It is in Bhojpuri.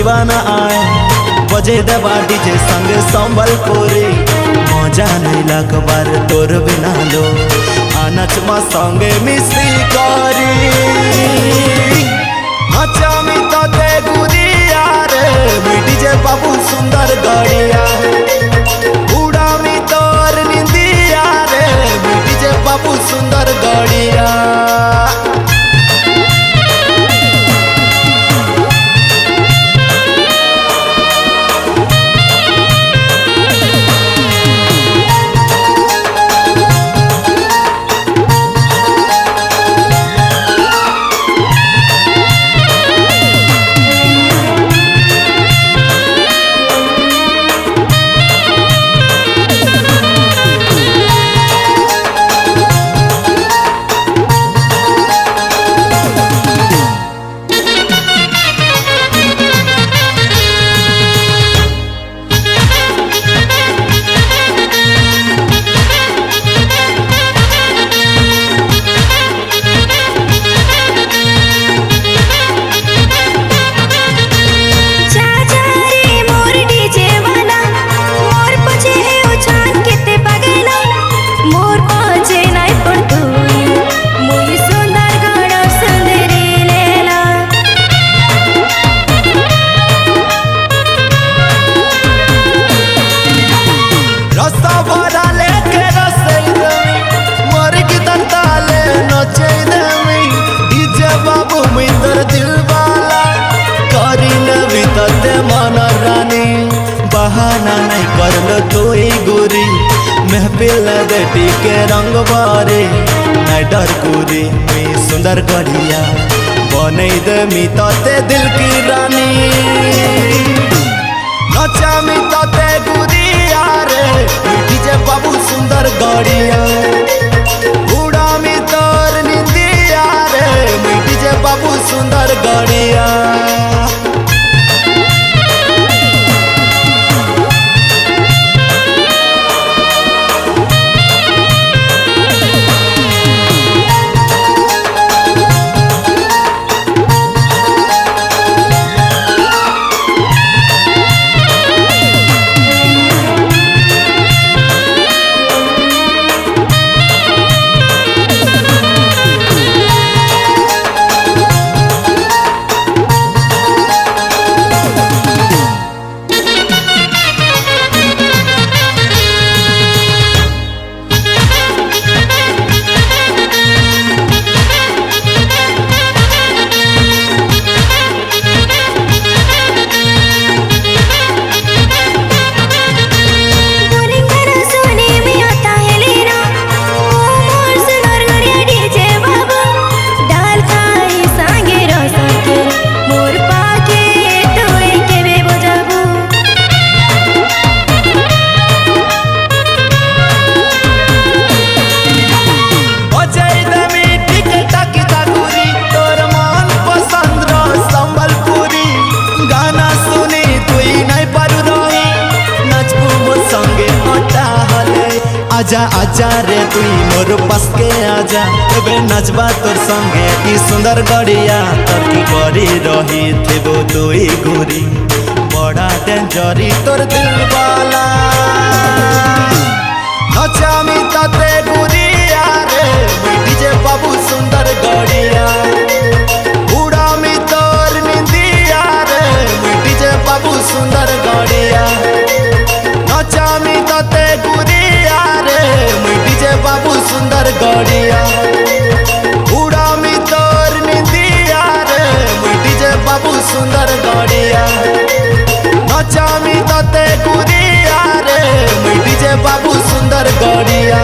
दीवाना आए बजे देवा डीजे संग संबलपुरी मजा नहीं लगबार तोर बिना लो आनच मा संगे मिसी करी नचामी तो ते गुरिया रे डीजे बाबू सुंदर गड़िया उड़ामी तोर निंदिया रे डीजे बाबू सुंदर गड़िया। बहाना नहीं कर लो तो गोरी महफिल देटी के रंग बारे नहीं डर गोरी मी सुंदर गढ़िया बने दे मी तोते दिल की रानी नचा मी तोते गुरिया रे डीजे बाबू सुंदर गढ़िया उड़ा मी तोर निंदिया रे डीजे बाबू सुंदर गढ़िया। आजा आजा रे तू मोर पास के आजा एबे नाचबा तोर संगे ई सुंदर गड़िया तोर करी रही थेबो तोई गोरी बड़ा डेंजरी तोर दिल वाला नचामी ताते गुरिया रे डीजे बाबू सुंदर गड़िया उड़ामी तोर निंदिया रे डीजे बाबू सुंदर गड़िया नचामी ताते गुरिया डीजे बाबू सुंदर गड़िया उड़ामी तोर निंदिया रे डीजे बाबू सुंदर गड़िया नचामी तते गुरिया रे डीजे बाबू सुंदर गड़िया।